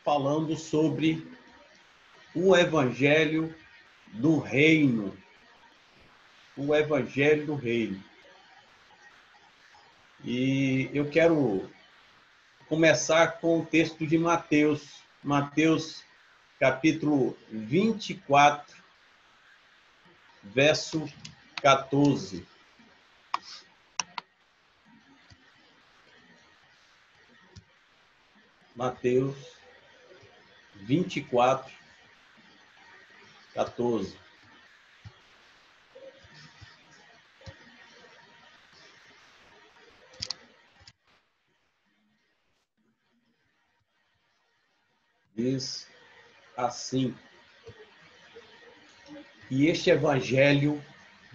falando sobre o Evangelho do Reino. O Evangelho do Reino. E eu quero começar com o texto de Mateus. Mateus, capítulo 24, verso 14. Mateus 24, 14. Diz assim: e este evangelho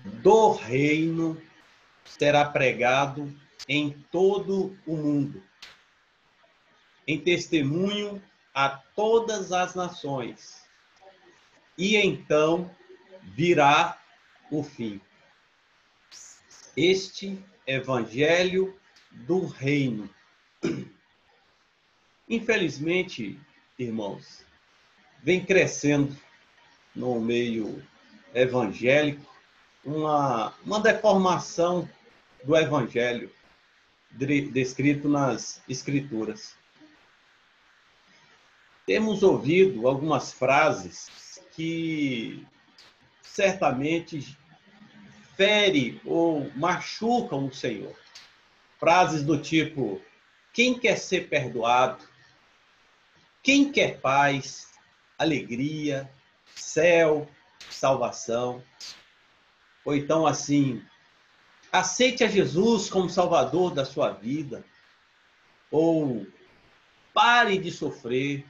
do reino será pregado em todo o mundo, em testemunho a todas as nações, e então virá o fim. Este evangelho do reino. Infelizmente, irmãos, vem crescendo no meio evangélico uma deformação do evangelho descrito nas escrituras. Temos ouvido algumas frases que certamente ferem ou machucam o Senhor. Frases do tipo: quem quer ser perdoado? Quem quer paz, alegria, céu, salvação? Ou então assim: aceite a Jesus como Salvador da sua vida. Ou pare de sofrer.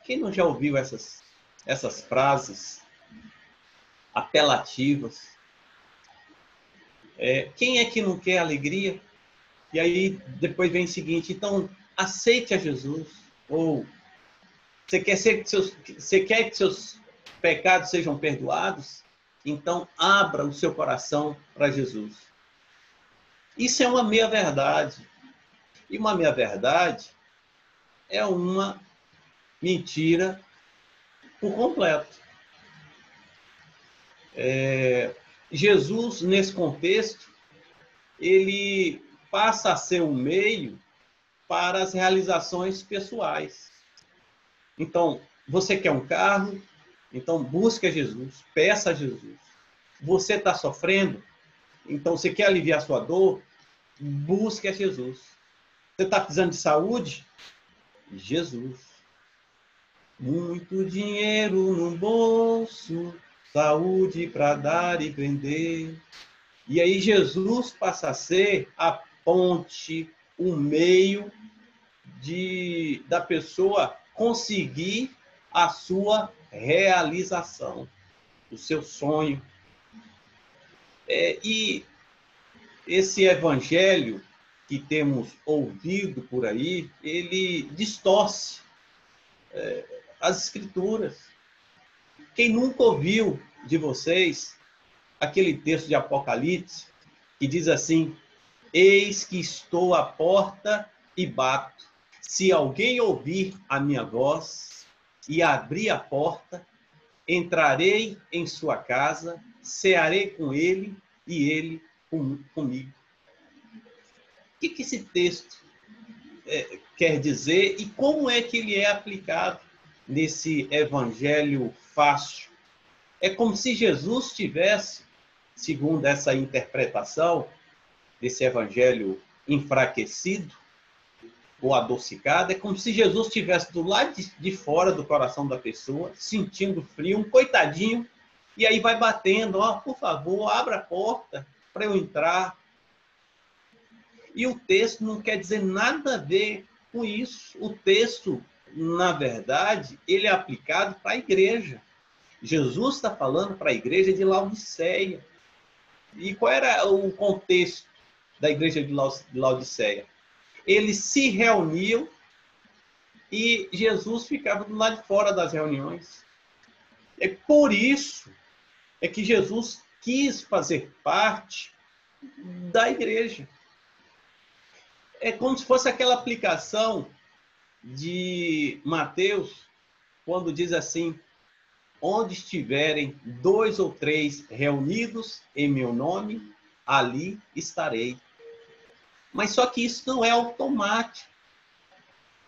Quem não já ouviu essas frases apelativas? Quem é que não quer alegria? E aí depois vem o seguinte: então aceite a Jesus. Ou você quer que seus pecados sejam perdoados? Então abra o seu coração para Jesus. Isso é uma meia-verdade. E uma meia-verdade é uma mentira por completo. Jesus, nesse contexto, ele passa a ser um meio para as realizações pessoais. Então, você quer um carro? Então, busque a Jesus, peça a Jesus. Você está sofrendo? Então, você quer aliviar sua dor? Busque a Jesus. Você está precisando de saúde? Jesus. Muito dinheiro no bolso, saúde para dar e vender. E aí Jesus passa a ser a ponte, o meio da pessoa conseguir a sua realização, o seu sonho. E esse evangelho que temos ouvido por aí, ele distorce as escrituras. Quem nunca ouviu de vocês aquele texto de Apocalipse que diz assim: eis que estou à porta e bato. Se alguém ouvir a minha voz e abrir a porta, entrarei em sua casa, cearei com ele e ele comigo. O que esse texto quer dizer e como é que ele é aplicado nesse evangelho fácil? É como se Jesus tivesse, segundo essa interpretação desse evangelho enfraquecido ou adocicado, é como se Jesus estivesse do lado de fora do coração da pessoa, sentindo frio, um coitadinho, e aí vai batendo: por favor, abra a porta para eu entrar. E o texto não quer dizer nada a ver com isso. O texto, na verdade, ele é aplicado para a igreja. Jesus está falando para a igreja de Laodiceia. E qual era o contexto da igreja de Laodiceia? Eles se reuniam e Jesus ficava do lado de fora das reuniões. É por isso que Jesus quis fazer parte da igreja. É como se fosse aquela aplicação de Mateus, quando diz assim: onde estiverem 2 ou 3 reunidos em meu nome, ali estarei. Mas só que isso não é automático.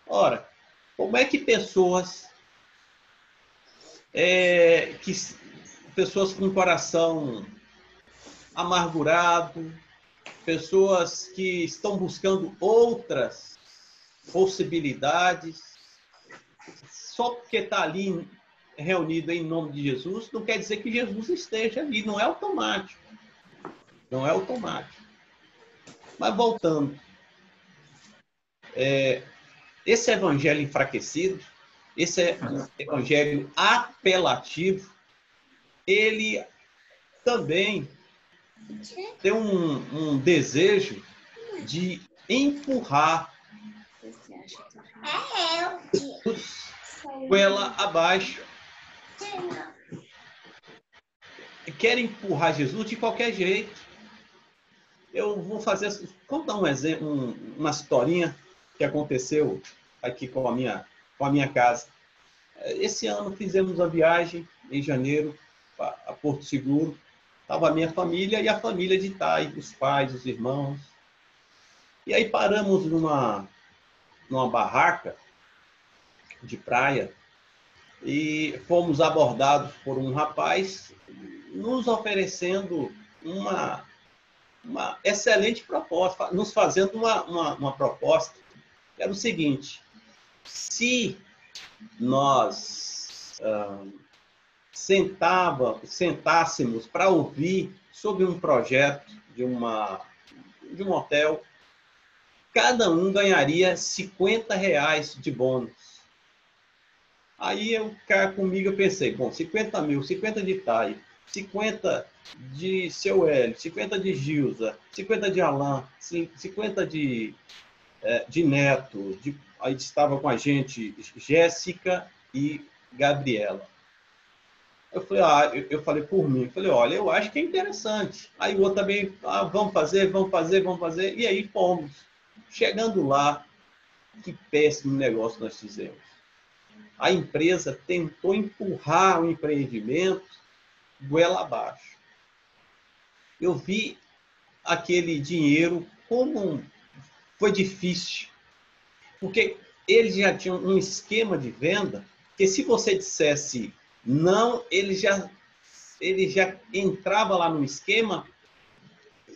Ora, como é que pessoas pessoas com coração amargurado, pessoas que estão buscando outras possibilidades, só porque está ali reunido em nome de Jesus, não quer dizer que Jesus esteja ali, não é automático. Não é automático. Mas voltando, esse evangelho enfraquecido, esse evangelho apelativo, ele também tem um desejo de empurrar goela abaixo. Quer empurrar Jesus de qualquer jeito. Eu vou fazer, contar um exemplo, uma historinha que aconteceu aqui com a minha casa. Esse ano fizemos a viagem em janeiro a Porto Seguro. Estava a minha família e a família de Itai, os pais, os irmãos. E aí paramos numa barraca de praia e fomos abordados por um rapaz nos oferecendo uma excelente proposta, nos fazendo uma proposta. Era o seguinte: se nós sentássemos para ouvir sobre um projeto de um hotel, cada um ganharia R$50 de bônus. Aí comigo eu pensei, bom, 50 mil, 50 de Thay, 50 de seu Hélio, 50 de Gilza, 50 de Alain, 50 de Neto, aí estava com a gente Jéssica e Gabriela. Eu falei por mim, falei, olha, eu acho que é interessante. Aí o outro também, vamos fazer. E aí fomos. Chegando lá, que péssimo negócio nós fizemos. A empresa tentou empurrar o empreendimento goela abaixo. Eu vi aquele dinheiro como foi difícil, porque eles já tinham um esquema de venda que, se você dissesse não, ele já entrava lá no esquema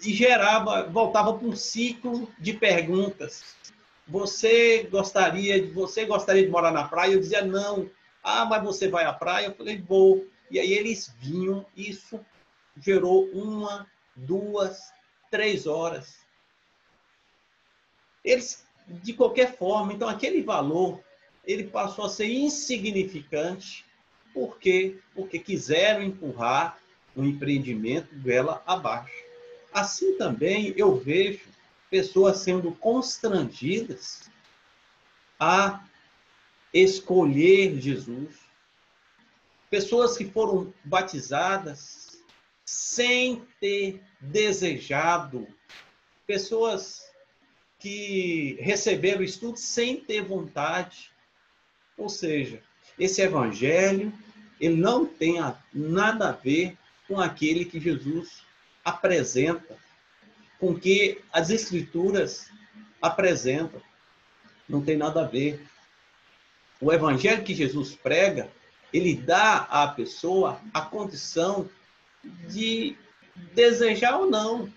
e voltava para um ciclo de perguntas. Você gostaria de morar na praia? Eu dizia não. Mas você vai à praia? Eu falei, vou. E aí eles vinham, isso gerou 1, 2, 3 horas. Eles, de qualquer forma, então aquele valor, ele passou a ser insignificante. Por quê? Porque quiseram empurrar o empreendimento goela abaixo. Assim também eu vejo pessoas sendo constrangidas a escolher Jesus. Pessoas que foram batizadas sem ter desejado. Pessoas que receberam o estudo sem ter vontade. Ou seja, esse evangelho, ele não tem nada a ver com aquele que Jesus apresenta, com o que as Escrituras apresentam. Não tem nada a ver. O evangelho que Jesus prega, ele dá à pessoa a condição de desejar ou não.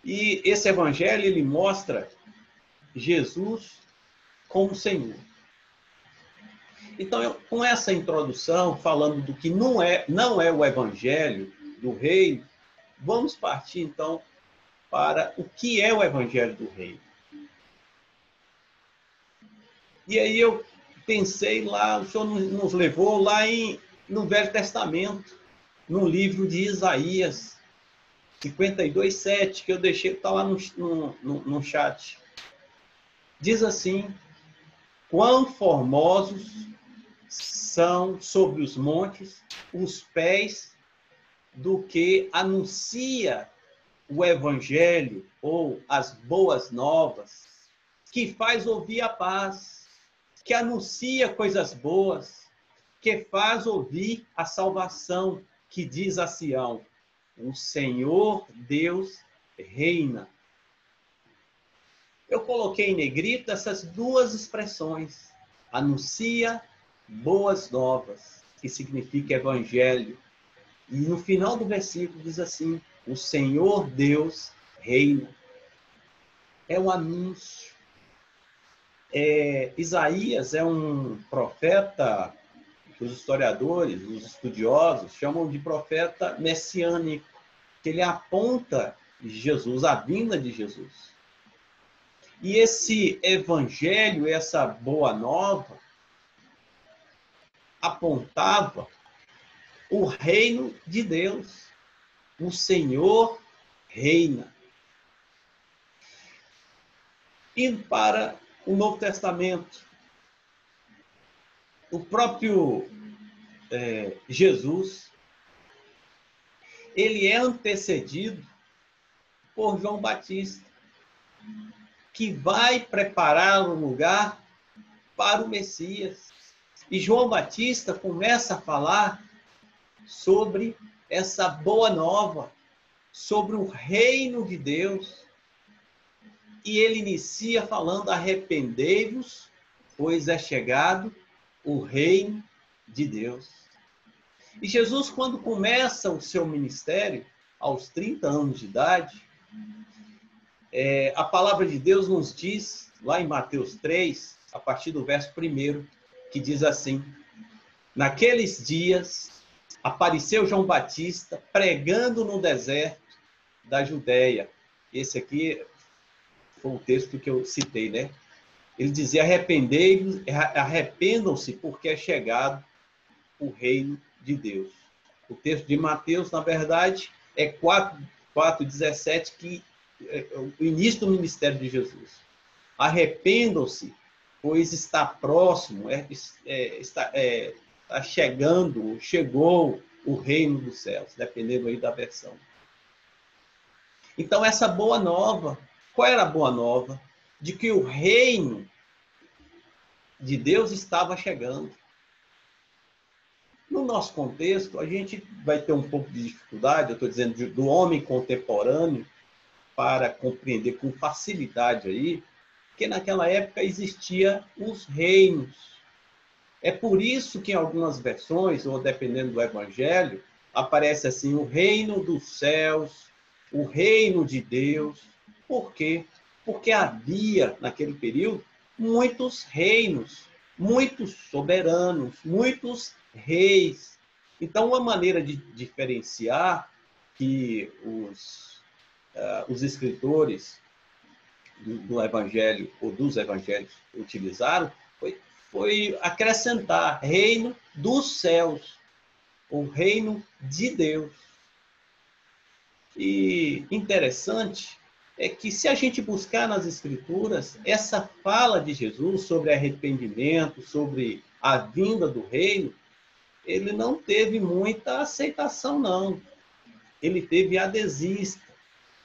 E esse evangelho, ele mostra Jesus como Senhor. Então, com essa introdução, falando do que não é o evangelho do reino, vamos partir, então, para o que é o evangelho do reino. E aí eu pensei lá, o Senhor nos levou lá no Velho Testamento, no livro de Isaías, 52:7, que eu deixei, está lá no chat. Diz assim: quão formosos são sobre os montes os pés do que anuncia o evangelho ou as boas novas, que faz ouvir a paz, que anuncia coisas boas, que faz ouvir a salvação, que diz a Sião: o Senhor Deus reina. Eu coloquei em negrito essas duas expressões: anuncia boas novas, que significa evangelho. E no final do versículo diz assim: o Senhor Deus reina. É um anúncio. Isaías é um profeta que os historiadores, os estudiosos, chamam de profeta messiânico, que ele aponta Jesus, a vinda de Jesus. E esse evangelho, essa boa nova, apontava o reino de Deus. O Senhor reina. Indo para o Novo Testamento, o próprio Jesus, ele é antecedido por João Batista, que vai preparar um lugar para o Messias. E João Batista começa a falar sobre essa boa nova, sobre o reino de Deus. E ele inicia falando: arrependei-vos, pois é chegado o reino de Deus. E Jesus, quando começa o seu ministério, aos 30 anos de idade, a palavra de Deus nos diz, lá em Mateus 3, a partir do verso 1, que diz assim: naqueles dias apareceu João Batista pregando no deserto da Judéia. Esse aqui foi o texto que eu citei, né? Ele dizia: arrependam-se, porque é chegado o reino de Deus. O texto de Mateus, na verdade, é 4:17, que é o início do ministério de Jesus. Arrependam-se, pois está próximo, está chegando, chegou o reino dos céus, dependendo aí da versão. Então, essa boa nova, qual era a boa nova? De que o reino de Deus estava chegando. No nosso contexto, a gente vai ter um pouco de dificuldade, eu estou dizendo do homem contemporâneo, para compreender com facilidade aí, porque naquela época existiam os reinos. É por isso que em algumas versões, ou dependendo do evangelho, aparece assim: o reino dos céus, o reino de Deus. Por quê? Porque havia, naquele período, muitos reinos, muitos soberanos, muitos reis. Então, uma maneira de diferenciar que os escritores do evangelho, ou dos evangelhos, utilizaram, foi acrescentar reino dos céus, o reino de Deus. E interessante é que, se a gente buscar nas Escrituras, essa fala de Jesus sobre arrependimento, sobre a vinda do reino, ele não teve muita aceitação, não. Ele teve adesista,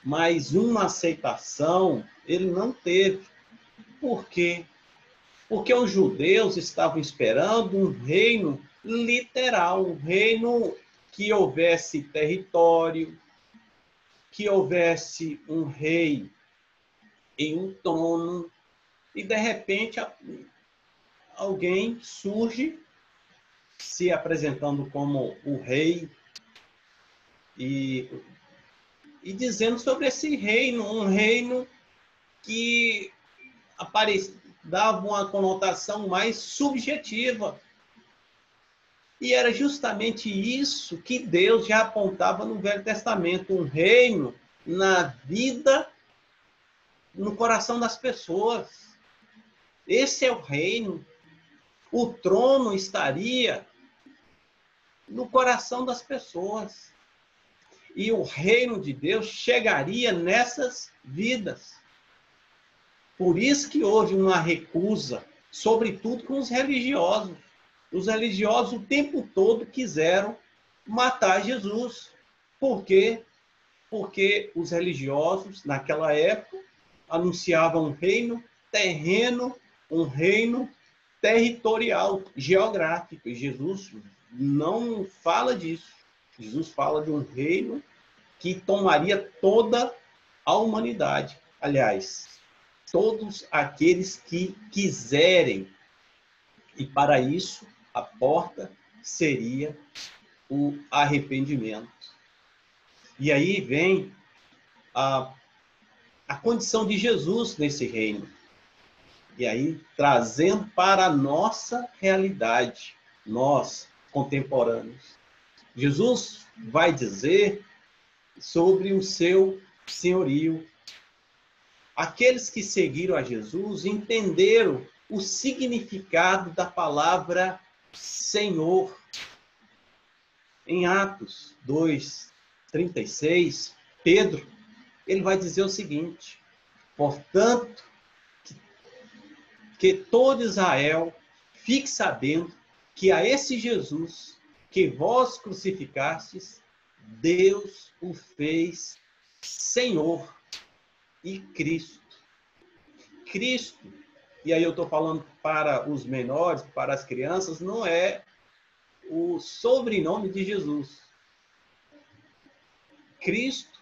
mas uma aceitação ele não teve. Por quê? Porque os judeus estavam esperando um reino literal, um reino que houvesse território, que houvesse um rei em um trono, e de repente alguém surge se apresentando como o rei e dizendo sobre esse reino, um reino que dava uma conotação mais subjetiva. E era justamente isso que Deus já apontava no Velho Testamento: um reino na vida, no coração das pessoas. Esse é o reino. O trono estaria no coração das pessoas. E o reino de Deus chegaria nessas vidas. Por isso que houve uma recusa, sobretudo com os religiosos. Os religiosos o tempo todo quiseram matar Jesus. Por quê? Porque os religiosos, naquela época, anunciavam um reino terreno, um reino territorial, geográfico. E Jesus não fala disso. Jesus fala de um reino que tomaria toda a humanidade. Aliás, todos aqueles que quiserem. E para isso, a porta seria o arrependimento. E aí vem a condição de Jesus nesse reino. E aí, trazendo para a nossa realidade, nós, contemporâneos. Jesus vai dizer sobre o seu senhorio. Aqueles que seguiram a Jesus entenderam o significado da palavra Senhor. Em Atos 2:36, Pedro, ele vai dizer o seguinte: portanto, que todo Israel fique sabendo que a esse Jesus que vós crucificastes, Deus o fez Senhor e Cristo. Cristo, e aí eu estou falando para os menores, para as crianças, não é o sobrenome de Jesus. Cristo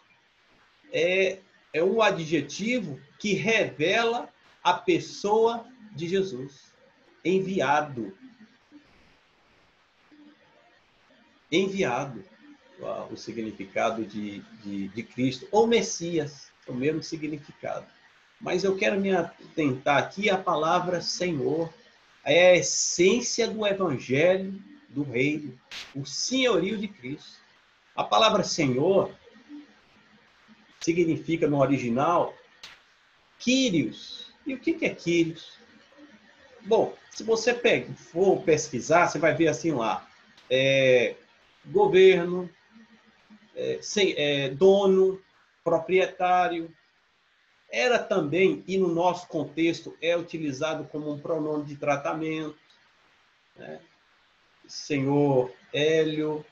é um adjetivo que revela a pessoa de Jesus. Enviado. Enviado. O significado de Cristo. Ou Messias, o mesmo significado. Mas eu quero me atentar aqui à palavra Senhor. É a essência do Evangelho do Reino, o senhorio de Cristo. A palavra Senhor significa, no original, Kyrios. E o que é Kyrios? Bom, se você for pesquisar, você vai ver assim lá, governo, dono, proprietário. Era também, e no nosso contexto, é utilizado como um pronome de tratamento, né? Senhor Hélio,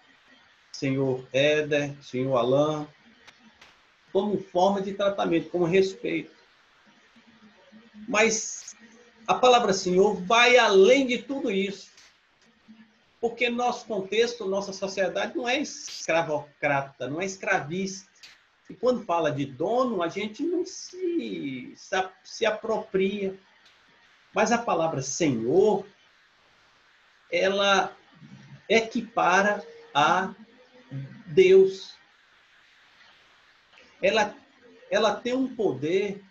senhor Éder, senhor Alain, como forma de tratamento, como respeito. Mas a palavra Senhor vai além de tudo isso. Porque nosso contexto, nossa sociedade não é escravocrata, não é escravista. E quando fala de dono, a gente não se apropria. Mas a palavra Senhor, ela equipara a Deus. Ela tem um poder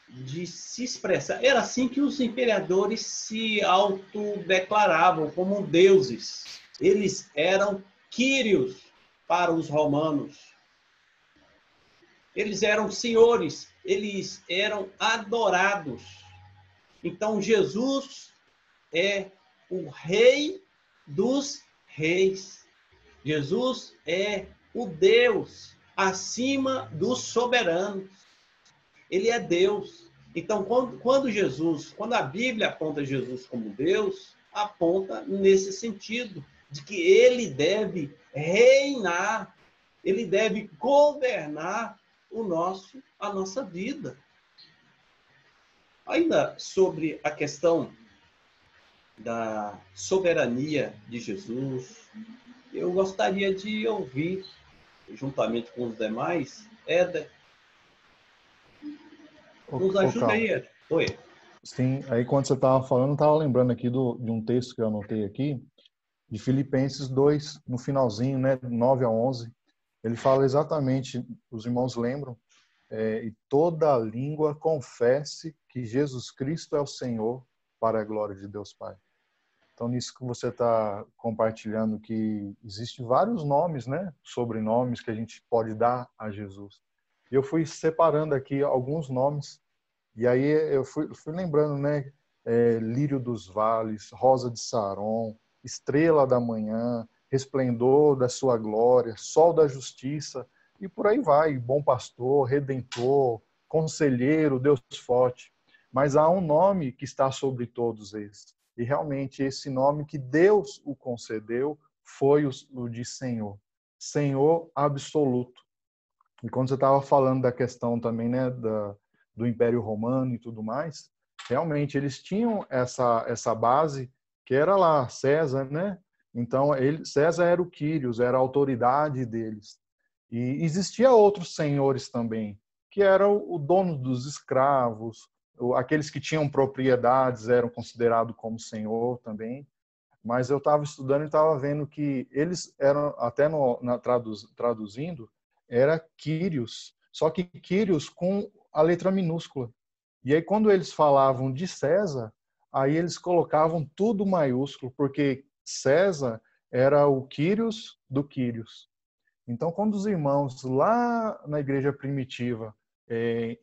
de se expressar. Era assim que os imperadores se autodeclaravam como deuses. Eles eram quírios para os romanos. Eles eram senhores, eles eram adorados. Então, Jesus é o rei dos reis. Jesus é o Deus acima dos soberanos. Ele é Deus. Então, quando a Bíblia aponta Jesus como Deus, aponta nesse sentido, de que ele deve reinar, ele deve governar a nossa vida. Ainda sobre a questão da soberania de Jesus, eu gostaria de ouvir, juntamente com os demais, Éder. Nos ajuda aí, Éder. Oi. Sim, aí quando você estava falando, eu estava lembrando aqui de um texto que eu anotei aqui, de Filipenses 2, no finalzinho, né, 9 a 11. Ele fala exatamente, os irmãos lembram, e toda língua confesse que Jesus Cristo é o Senhor, para a glória de Deus Pai. Então, nisso que você está compartilhando, que existem vários nomes, né, sobrenomes que a gente pode dar a Jesus. E eu fui separando aqui alguns nomes, e aí eu fui lembrando, né, Lírio dos Vales, Rosa de Saron, Estrela da Manhã, Resplendor da Sua Glória, Sol da Justiça, e por aí vai, Bom Pastor, Redentor, Conselheiro, Deus Forte. Mas há um nome que está sobre todos esses. E realmente esse nome que Deus o concedeu foi o de Senhor. Senhor absoluto. E quando você estava falando da questão também, né, do Império Romano e tudo mais, realmente eles tinham essa base que era lá, César, né? Então, César era o Quírios, era a autoridade deles. E existia outros senhores também, que eram o dono dos escravos, aqueles que tinham propriedades eram considerados como senhor também. Mas eu estava estudando e estava vendo que eles eram, até traduzindo, era Quírios, só que Quírios com a letra minúscula. E aí, quando eles falavam de César, aí eles colocavam tudo maiúsculo, porque César era o Quírios do Quírios. Então, quando os irmãos lá na igreja primitiva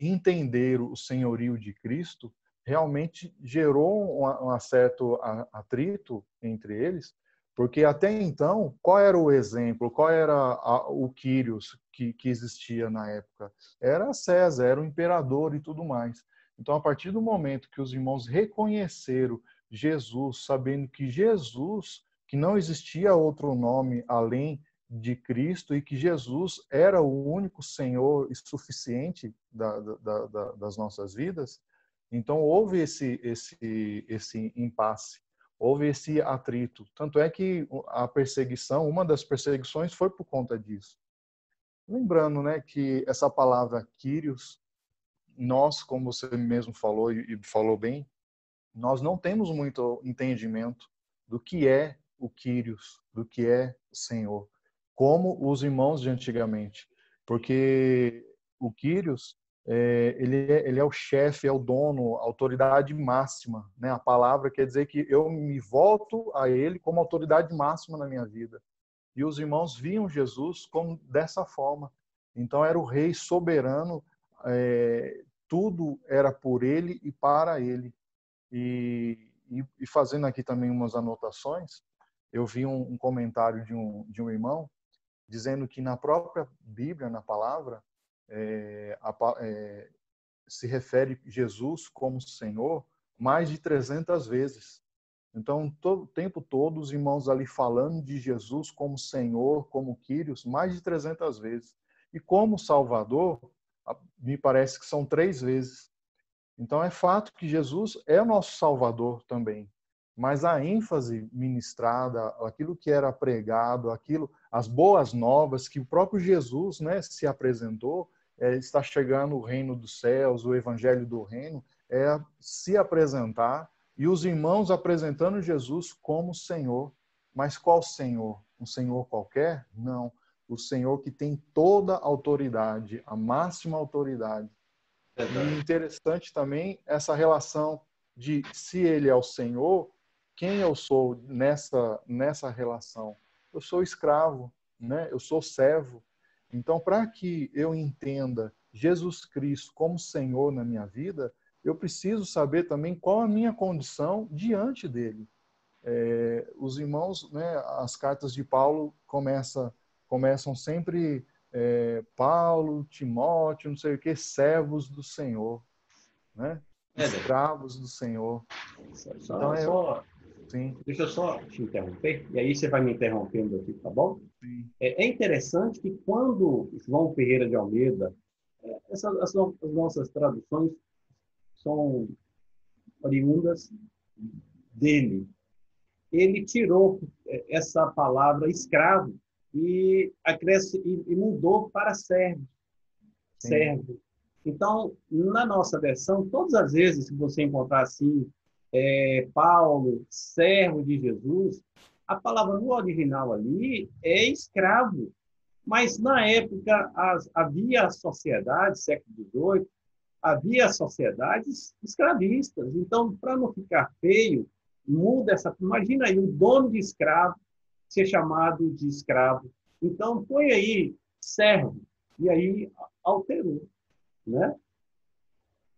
entenderam o senhorio de Cristo, realmente gerou um certo atrito entre eles, porque até então, qual era o exemplo, qual era o Quírios que existia na época? Era César, era o imperador e tudo mais. Então, a partir do momento que os irmãos reconheceram Jesus, sabendo que Jesus, que não existia outro nome além de Cristo e que Jesus era o único Senhor e suficiente das nossas vidas, então houve esse impasse, houve esse atrito. Tanto é que a perseguição, uma das perseguições foi por conta disso. Lembrando, né, que essa palavra Kyrios, nós, como você mesmo falou e falou bem, nós não temos muito entendimento do que é o Kyrios, do que é o Senhor, como os irmãos de antigamente. Porque o Kyrios, ele é o chefe, é o dono, a autoridade máxima. Né? A palavra quer dizer que eu me volto a ele como autoridade máxima na minha vida. E os irmãos viam Jesus como dessa forma. Então era o rei soberano, tudo era por ele e para ele. E fazendo aqui também umas anotações, eu vi um comentário de um irmão dizendo que na própria Bíblia, na palavra, se refere Jesus como Senhor mais de 300 vezes. Então, o tempo todo, os irmãos ali falando de Jesus como Senhor, como Quírios, mais de 300 vezes. E como Salvador, me parece que são 3 vezes. Então, é fato que Jesus é o nosso Salvador também. Mas a ênfase ministrada, aquilo que era pregado, as boas novas que o próprio Jesus, né, se apresentou, está chegando o reino dos céus, o evangelho do reino, é se apresentar e os irmãos apresentando Jesus como Senhor. Mas qual Senhor? Um Senhor qualquer? Não. O Senhor que tem toda a autoridade, a máxima autoridade. E interessante também essa relação de se ele é o Senhor, quem eu sou nessa relação? Eu sou escravo, né? Eu sou servo. Então, para que eu entenda Jesus Cristo como Senhor na minha vida, eu preciso saber também qual a minha condição diante dele. Os irmãos, né, as cartas de Paulo começam sempre Paulo, Timóteo, não sei o que, servos do Senhor, né? Escravos do Senhor. Então sim, Deixa eu só te interromper, e aí você vai me interrompendo aqui, tá bom? sim, É interessante que quando João Ferreira de Almeida, as nossas traduções são oriundas dele. Ele tirou essa palavra escravo e mudou para servo. sim, Servo. Então, na nossa versão, todas as vezes que você encontrar assim, Paulo, servo de Jesus, a palavra no original ali é escravo. Mas, na época, havia sociedades, século XVIII, havia sociedades escravistas. Então, para não ficar feio, muda essa. Imagina aí, um dono de escravo ser chamado de escravo. Então, põe aí servo. E aí alterou. Né?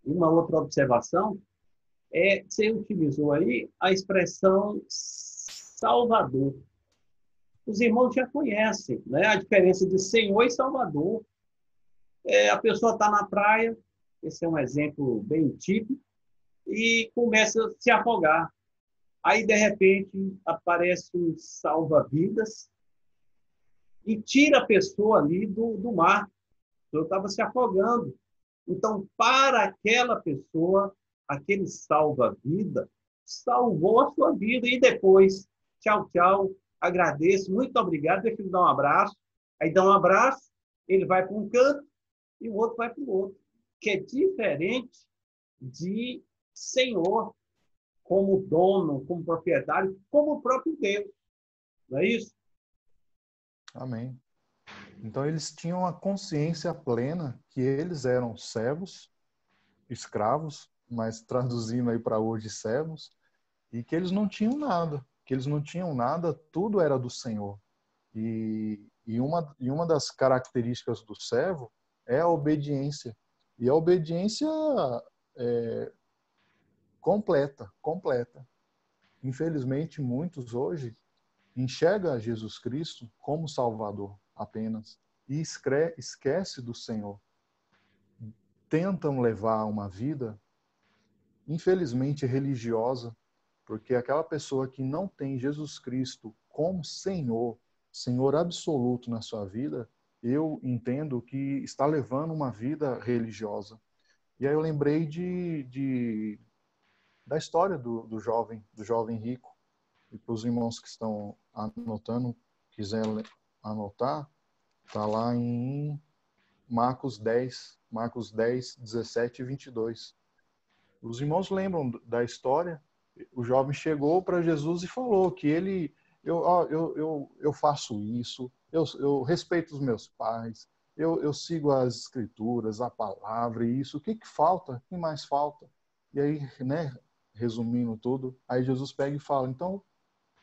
Uma outra observação você utilizou aí a expressão Salvador. Os irmãos já conhecem, né, a diferença de Senhor e Salvador. A pessoa está na praia, esse é um exemplo bem típico, e começa a se afogar. Aí, de repente, aparece um salva-vidas e tira a pessoa ali do mar. Eu estava se afogando. Então, para aquela pessoa, aquele salva-vida, salvou a sua vida. E depois, tchau, tchau, agradeço, muito obrigado, deixa eu dar um abraço. Aí dá um abraço, ele vai para um canto e o outro vai para o outro. Que é diferente de Senhor, como dono, como proprietário, como o próprio Deus. Não é isso? Amém. Então eles tinham a consciência plena que eles eram servos, escravos, mas traduzindo aí para hoje servos, e que eles não tinham nada, tudo era do Senhor. E uma das características do servo é a obediência. E a obediência é, completa, completa. Infelizmente, muitos hoje enxergam Jesus Cristo como Salvador apenas e esquece do Senhor. Tentam levar uma vida, infelizmente, religiosa, porque aquela pessoa que não tem Jesus Cristo como Senhor, Senhor absoluto na sua vida, eu entendo que está levando uma vida religiosa. E aí eu lembrei da história do jovem rico. E para os irmãos que estão anotando, quiserem anotar, está lá em Marcos 10, 17 e 22. Os irmãos lembram da história? O jovem chegou para Jesus e falou que eu faço isso, eu respeito os meus pais, eu sigo as escrituras, a palavra e isso. O que falta? O que mais falta? E aí, né, resumindo tudo, aí Jesus pega e fala, então,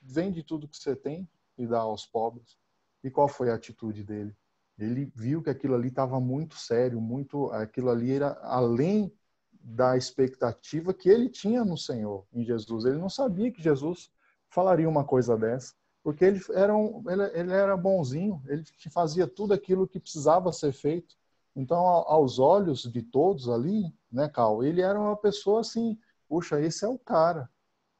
vende tudo que você tem e dá aos pobres. E qual foi a atitude dele? Ele viu que aquilo ali estava muito sério, aquilo ali era além da expectativa que ele tinha no Senhor, em Jesus. Ele não sabia que Jesus falaria uma coisa dessa, porque ele era bonzinho, ele fazia tudo aquilo que precisava ser feito. Então, aos olhos de todos ali, né, Cal, ele era uma pessoa assim, puxa, esse é o cara,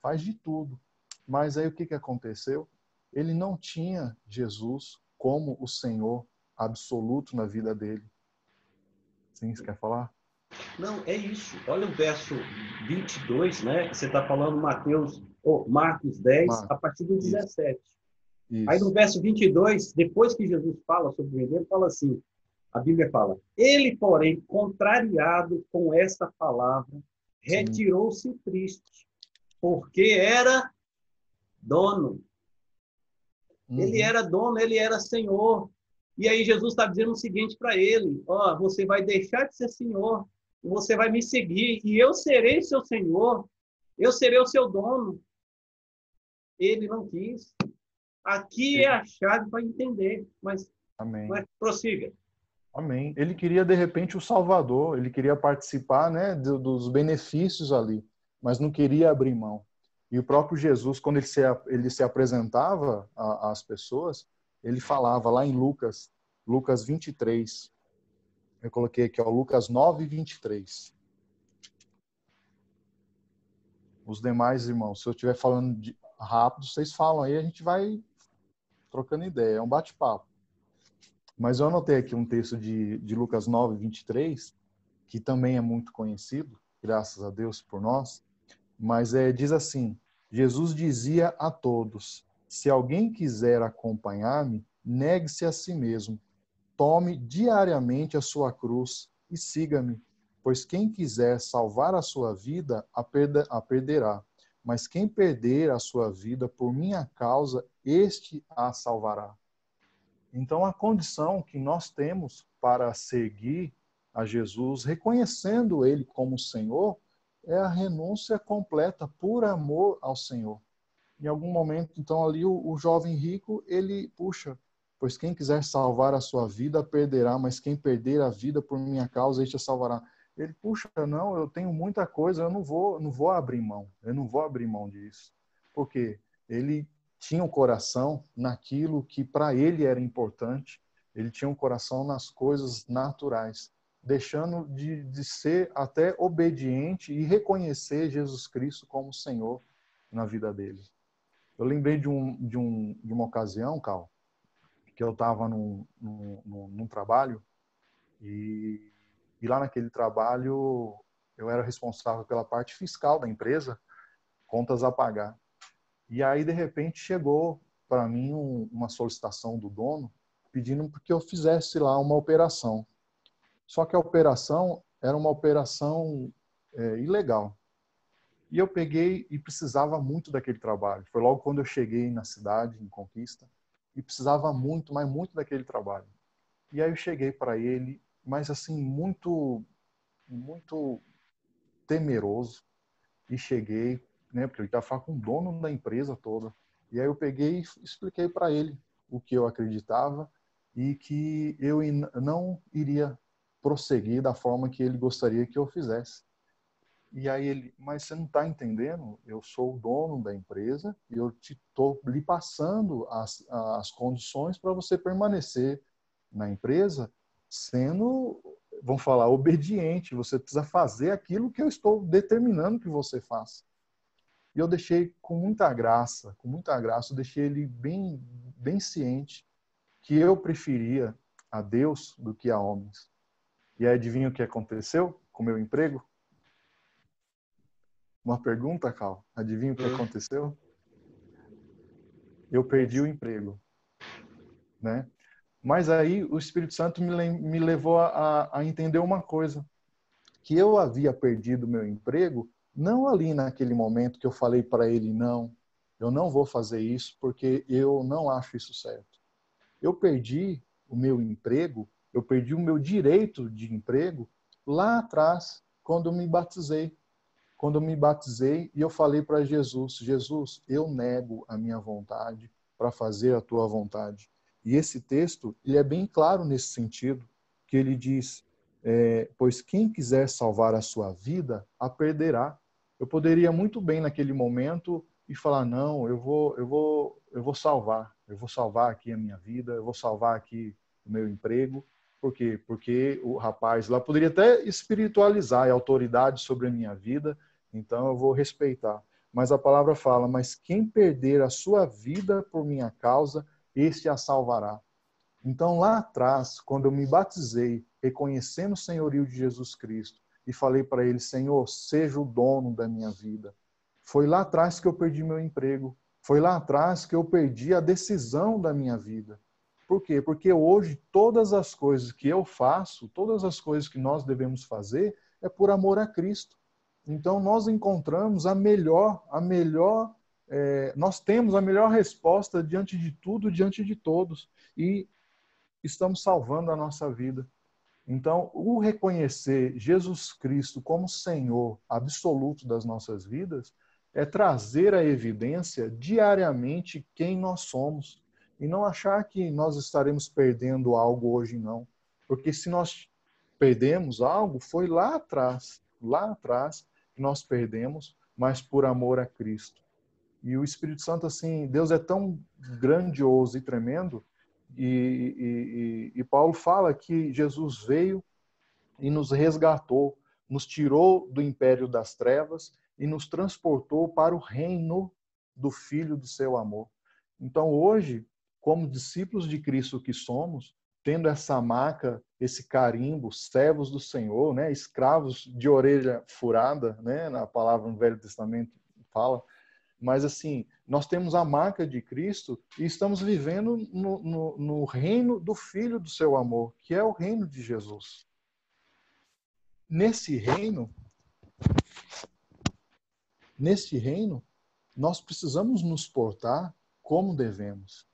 faz de tudo. Mas aí o que aconteceu? Ele não tinha Jesus como o Senhor absoluto na vida dele. Sim, você quer falar? Não, é isso. Olha o verso 22, né? Você está falando Marcos 10, Marcos, a partir do isso, 17. Aí no isso. verso 22, depois que Jesus fala sobre o vendeiro, fala assim, a Bíblia fala, ele, porém, contrariado com esta palavra, Sim. retirou-se triste, porque era dono. Ele Uhum. era dono, ele era senhor. E aí Jesus está dizendo o seguinte para ele, ó, você vai deixar de ser senhor, você vai me seguir, e eu serei seu senhor, eu serei o seu dono. Ele não quis. Aqui é Ele- a chave para entender, mas Amém. prossiga. Amém. Ele queria, de repente, o Salvador, ele queria participar, né, dos benefícios ali, mas não queria abrir mão. E o próprio Jesus, quando ele se apresentava às pessoas, ele falava lá em Lucas 23. Eu coloquei aqui, ó, Lucas 9, 23. Os demais irmãos, se eu estiver falando rápido, vocês falam aí, a gente vai trocando ideia, é um bate-papo. Mas eu anotei aqui um texto de Lucas 9, 23, que também é muito conhecido, graças a Deus por nós, mas diz assim, Jesus dizia a todos, se alguém quiser acompanhar-me, negue-se a si mesmo, tome diariamente a sua cruz e siga-me, pois quem quiser salvar a sua vida, a perderá, mas quem perder a sua vida por minha causa, este a salvará. Então, a condição que nós temos para seguir a Jesus, reconhecendo Ele como Senhor, é a renúncia completa, por amor ao Senhor. Em algum momento, então, ali o jovem rico, ele, puxa, pois quem quiser salvar a sua vida, perderá, mas quem perder a vida por minha causa, este a salvará. Ele, puxa, não, eu tenho muita coisa, eu não vou abrir mão, eu não vou abrir mão disso. Porque ele tinha um coração naquilo que para ele era importante, ele tinha um coração nas coisas naturais, deixando de ser até obediente e reconhecer Jesus Cristo como Senhor na vida dele. Eu lembrei de uma ocasião, Cal, que eu estava num trabalho e lá naquele trabalho eu era responsável pela parte fiscal da empresa, contas a pagar. E aí, de repente, chegou para mim uma solicitação do dono pedindo que eu fizesse lá uma operação. Só que a operação era uma operação ilegal. E eu peguei e precisava muito daquele trabalho. Foi logo quando eu cheguei na cidade, em Conquista, e precisava muito, mas muito daquele trabalho. E aí eu cheguei para ele, mas assim, muito, muito temeroso, e cheguei, né, porque ele estava falando com o dono da empresa toda. E aí eu peguei e expliquei para ele o que eu acreditava e que eu não iria prosseguir da forma que ele gostaria que eu fizesse. E aí ele, mas você não está entendendo? Eu sou o dono da empresa e eu estou lhe passando as condições para você permanecer na empresa sendo, vamos falar, obediente. Você precisa fazer aquilo que eu estou determinando que você faça. E eu deixei com muita graça, eu deixei ele bem, bem ciente que eu preferia a Deus do que a homens. E aí, adivinha o que aconteceu com o meu emprego? Uma pergunta, Cal. Adivinha o que aconteceu? Eu perdi o emprego, né? Mas aí o Espírito Santo me levou a entender uma coisa, que eu havia perdido o meu emprego, não ali naquele momento que eu falei para ele, não, eu não vou fazer isso porque eu não acho isso certo. Eu perdi o meu emprego, eu perdi o meu direito de emprego lá atrás, quando eu me batizei. Quando eu me batizei e eu falei para Jesus, Jesus, eu nego a minha vontade para fazer a tua vontade. E esse texto, ele é bem claro nesse sentido, que ele diz, pois quem quiser salvar a sua vida, a perderá. Eu poderia muito bem naquele momento e falar, não, eu vou salvar aqui a minha vida, eu vou salvar aqui o meu emprego. Por quê? Porque o rapaz lá poderia até espiritualizar a autoridade sobre a minha vida, então eu vou respeitar. Mas a palavra fala, mas quem perder a sua vida por minha causa, este a salvará. Então lá atrás, quando eu me batizei, reconhecendo o senhorio de Jesus Cristo, e falei para ele, Senhor, seja o dono da minha vida. Foi lá atrás que eu perdi meu emprego. Foi lá atrás que eu perdi a decisão da minha vida. Por quê? Porque hoje todas as coisas que eu faço, todas as coisas que nós devemos fazer, é por amor a Cristo. Então nós encontramos nós temos a melhor resposta diante de tudo, diante de todos, e estamos salvando a nossa vida. Então, o reconhecer Jesus Cristo como Senhor absoluto das nossas vidas é trazer à evidência diariamente quem nós somos e não achar que nós estaremos perdendo algo hoje, não. Porque se nós perdemos algo, foi lá atrás que nós perdemos, mas por amor a Cristo. E o Espírito Santo, assim, Deus é tão grandioso e tremendo, e Paulo fala que Jesus veio e nos resgatou, nos tirou do império das trevas e nos transportou para o reino do Filho do seu amor. Então, hoje, como discípulos de Cristo que somos, tendo essa marca, esse carimbo, servos do Senhor, né, escravos de orelha furada, né, na palavra no Velho Testamento fala, mas assim, nós temos a marca de Cristo e estamos vivendo no reino do Filho do seu amor, que é o reino de Jesus. Nesse reino, nós precisamos nos portar como devemos.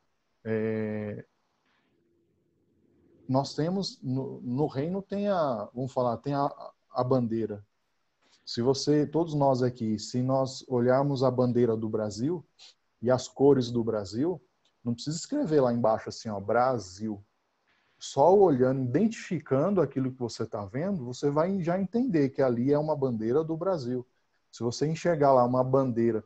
Nós temos, no reino tem vamos falar, tem a bandeira. Todos nós aqui, se nós olharmos a bandeira do Brasil e as cores do Brasil, não precisa escrever lá embaixo assim, ó, Brasil. Só olhando, identificando aquilo que você está vendo, você vai já entender que ali é uma bandeira do Brasil. Se você enxergar lá uma bandeira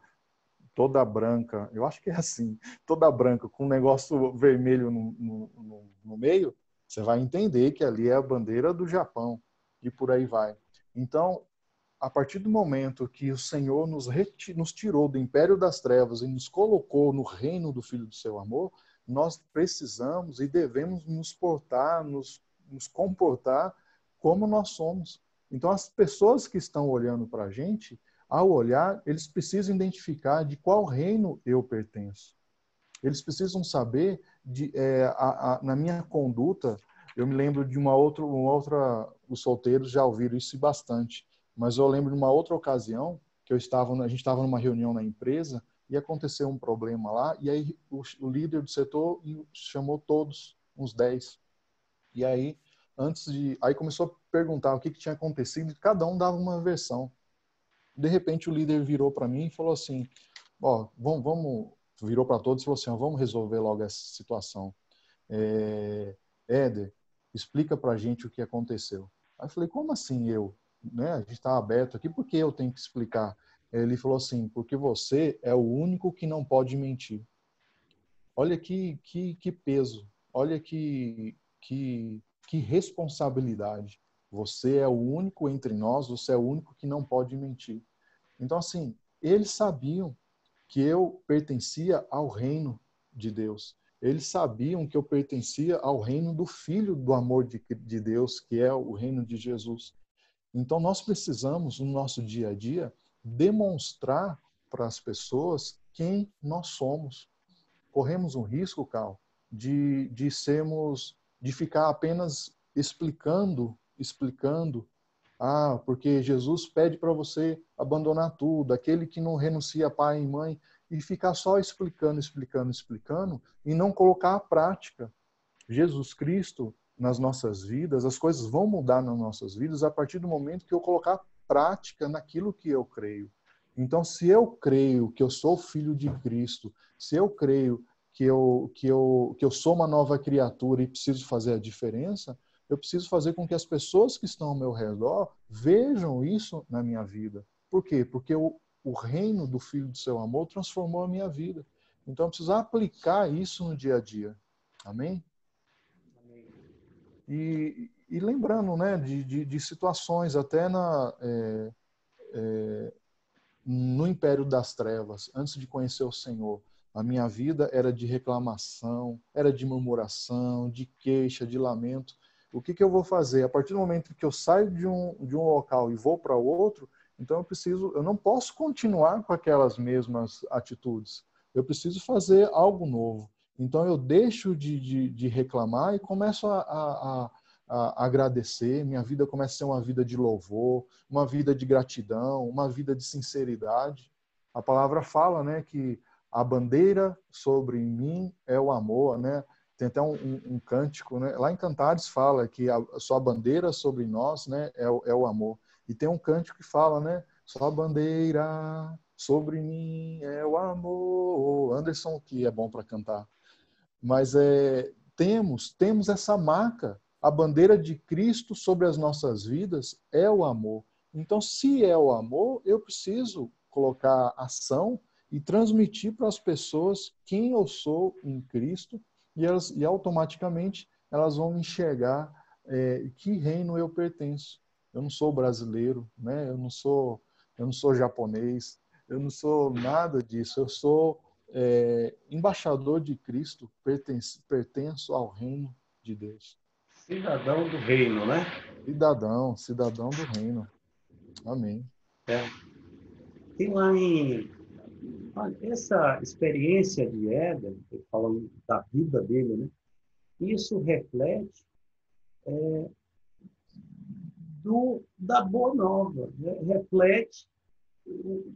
toda branca, eu acho que é assim, toda branca, com um negócio vermelho no meio, você vai entender que ali é a bandeira do Japão e por aí vai. Então, a partir do momento que o Senhor nos tirou do império das trevas e nos colocou no reino do Filho do seu amor, nós precisamos e devemos nos portar, nos comportar como nós somos. Então, as pessoas que estão olhando para a gente, ao olhar, eles precisam identificar de qual reino eu pertenço. Eles precisam saber, na minha conduta, eu me lembro de uma outra, os solteiros já ouviram isso bastante, mas eu lembro de uma outra ocasião que a gente estava numa reunião na empresa e aconteceu um problema lá, e aí o líder do setor chamou todos, uns 10. E aí, aí começou a perguntar o que tinha acontecido, e cada um dava uma versão. De repente, o líder virou para mim e falou assim, ó, virou para todos e falou assim, ó, vamos resolver logo essa situação. Éder, explica para a gente o que aconteceu. Aí eu falei, como assim eu? Né? A gente está aberto aqui, por que eu tenho que explicar? Ele falou assim, porque você é o único que não pode mentir. Olha que peso, olha que responsabilidade. Você é o único entre nós, você é o único que não pode mentir. Então, assim, eles sabiam que eu pertencia ao reino de Deus. Eles sabiam que eu pertencia ao reino do Filho do amor de Deus, que é o reino de Jesus. Então, nós precisamos, no nosso dia a dia, demonstrar para as pessoas quem nós somos. Corremos um risco, Carl, de ficar apenas explicando, porque Jesus pede para você abandonar tudo, aquele que não renuncia a pai e mãe, e ficar só explicando, e não colocar a prática. Jesus Cristo nas nossas vidas, as coisas vão mudar nas nossas vidas a partir do momento que eu colocar prática naquilo que eu creio. Então, se eu creio que eu sou filho de Cristo, se eu creio que eu sou uma nova criatura e preciso fazer a diferença, eu preciso fazer com que as pessoas que estão ao meu redor vejam isso na minha vida. Por quê? Porque o reino do Filho do seu amor transformou a minha vida. Então, eu preciso aplicar isso no dia a dia. Amém? E lembrando, né, de situações até no Império das Trevas, antes de conhecer o Senhor, a minha vida era de reclamação, era de murmuração, de queixa, de lamento. O que eu vou fazer? A partir do momento que eu saio de um local e vou para outro, então eu não posso continuar com aquelas mesmas atitudes. Eu preciso fazer algo novo. Então eu deixo de reclamar e começo a agradecer. Minha vida começa a ser uma vida de louvor, uma vida de gratidão, uma vida de sinceridade. A palavra fala, né, que a bandeira sobre mim é o amor, né? Tem até um cântico, né? Lá em Cantares fala que a sua bandeira sobre nós, né, é o amor. E tem um cântico que fala, né? Sua bandeira sobre mim é o amor. Anderson, que é bom para cantar. Mas temos essa marca. A bandeira de Cristo sobre as nossas vidas é o amor. Então, se é o amor, eu preciso colocar ação e transmitir para as pessoas quem eu sou em Cristo e automaticamente elas vão enxergar que reino eu pertenço. Eu não sou brasileiro, né? Eu não sou japonês, eu não sou nada disso. Eu sou embaixador de Cristo, pertenço ao reino de Deus. Cidadão do reino, né? Cidadão do reino. Amém. Tem lá essa experiência de Éden, falando da vida dele, né? Isso reflete da Boa Nova, né? Reflete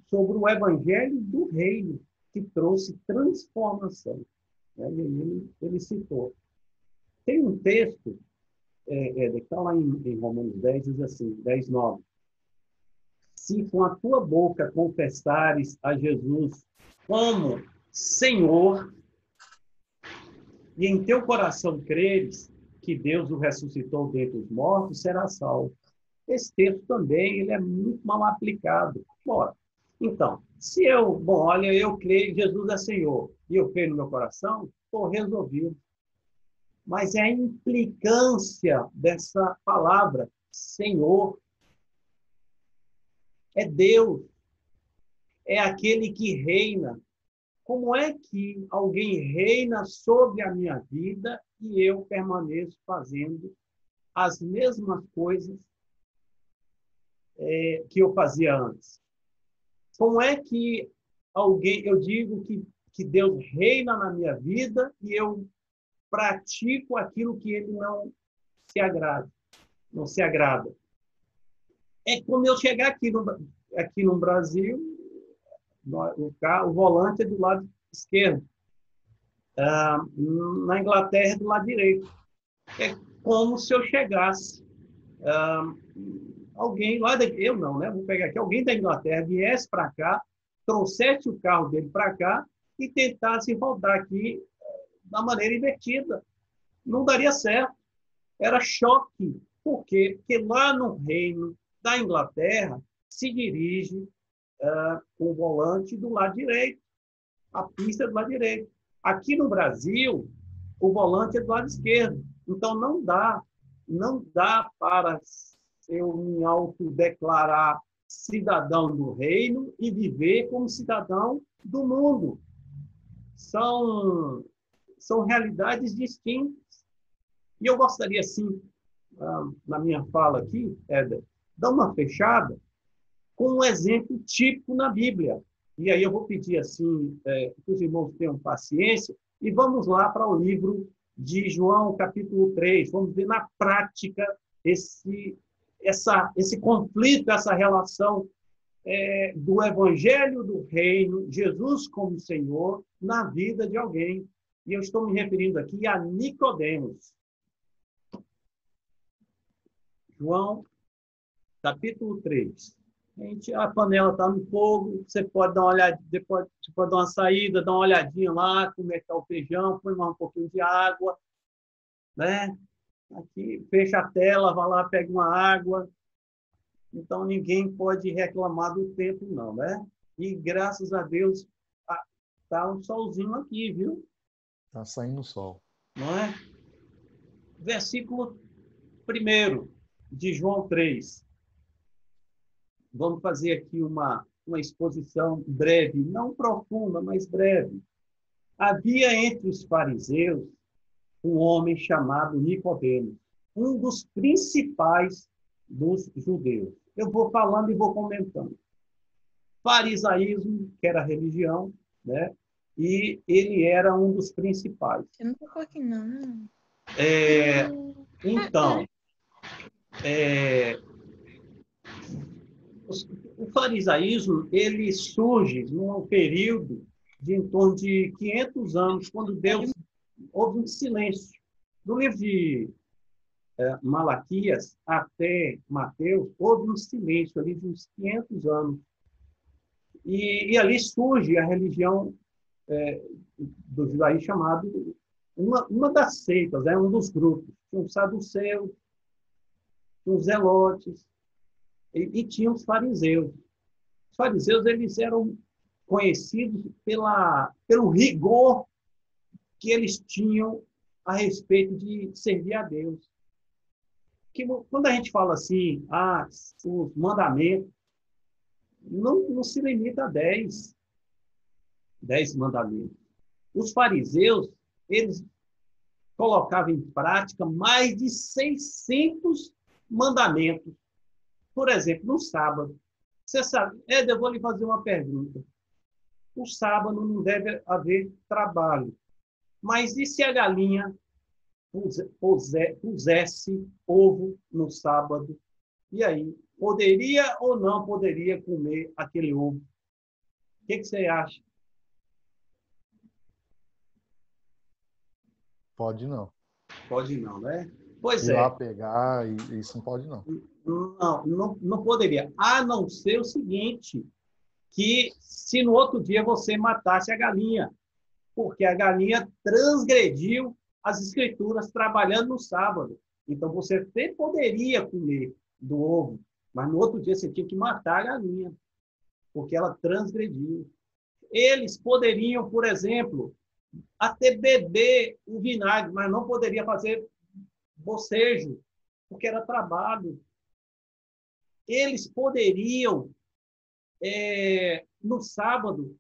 sobre o Evangelho do Reino, que trouxe transformação. Né? E ele citou. Tem um texto, que está lá em Romanos 10, diz assim, 10:9. Se com a tua boca confessares a Jesus como Senhor, e em teu coração creres que Deus o ressuscitou dentre os mortos, será salvo. Esse texto também ele é muito mal aplicado. Bora. Então, se eu creio que Jesus é Senhor, e eu creio no meu coração, estou resolvido. Mas é a implicância dessa palavra, Senhor, é Deus, é aquele que reina. Como é que alguém reina sobre a minha vida e eu permaneço fazendo as mesmas coisas que eu fazia antes. Como é que eu digo que Deus reina na minha vida e eu pratico aquilo que ele não se agrada? É como eu chegar aqui no Brasil, o volante é do lado esquerdo. Na Inglaterra é do lado direito. É como se eu chegasse, alguém lá, eu não, né? Vou pegar aqui, alguém da Inglaterra viesse para cá, trouxesse o carro dele para cá e tentasse rodar aqui da maneira invertida. Não daria certo. Era choque. Por quê? Porque lá no reino da Inglaterra se dirige com o volante do lado direito, a pista é do lado direito. Aqui no Brasil, o volante é do lado esquerdo. Então, não dá para eu me autodeclarar cidadão do reino e viver como cidadão do mundo. São realidades distintas. E eu gostaria, sim, na minha fala aqui, Éder, dar uma fechada com um exemplo típico na Bíblia. E aí eu vou pedir assim, que os irmãos tenham paciência, e vamos lá para o livro de João, capítulo 3. Vamos ver na prática esse conflito, essa relação do Evangelho do Reino, Jesus como Senhor, na vida de alguém. E eu estou me referindo aqui a Nicodemos. João, capítulo 3. A panela está no fogo, você pode dar uma olhada, depois você pode dar uma saída, dar uma olhadinha lá, como é que está o feijão, põe mais um pouquinho de água, né? Aqui, fecha a tela, vai lá, pega uma água. Então, ninguém pode reclamar do tempo, não, né? E, graças a Deus, está um solzinho aqui, viu? Está saindo o sol. Não é? Versículo 1 de João 3. Vamos fazer aqui uma exposição breve, não profunda, mas breve. Havia entre os fariseus um homem chamado Nicodemos, um dos principais dos judeus. Eu vou falando e vou comentando. Farisaísmo, que era a religião, né? E ele era um dos principais. Eu não tô aqui, não. Então, o farisaísmo, ele surge num período de em torno de 500 anos, quando Deus houve um silêncio. No livro de Malaquias até Mateus, houve um silêncio ali de uns 500 anos. E ali surge a religião do judaísmo chamado, uma das seitas, um dos grupos. Tinha os saduceus, tinha os zelotes, e tinha os fariseus. Os fariseus, eles eram conhecidos pelo rigor que eles tinham a respeito de servir a Deus. Que, quando a gente fala assim, os mandamentos, não se limita a 10 mandamentos. Os fariseus, eles colocavam em prática mais de 600 mandamentos. Por exemplo, no sábado. Você sabe, eu vou lhe fazer uma pergunta. O sábado não deve haver trabalho. Mas e se a galinha pusesse ovo no sábado? E aí, poderia ou não poderia comer aquele ovo? O que você acha? Pode não. Pode não, né? Pois Ir lá pegar, isso não pode não. Não poderia. A não ser o seguinte, que se no outro dia você matasse a galinha, porque a galinha transgrediu as escrituras trabalhando no sábado. Então, você até poderia comer do ovo, mas no outro dia você tinha que matar a galinha, porque ela transgrediu. Eles poderiam, por exemplo, até beber o vinagre, mas não poderia fazer bocejo, porque era trabalho. Eles poderiam, no sábado,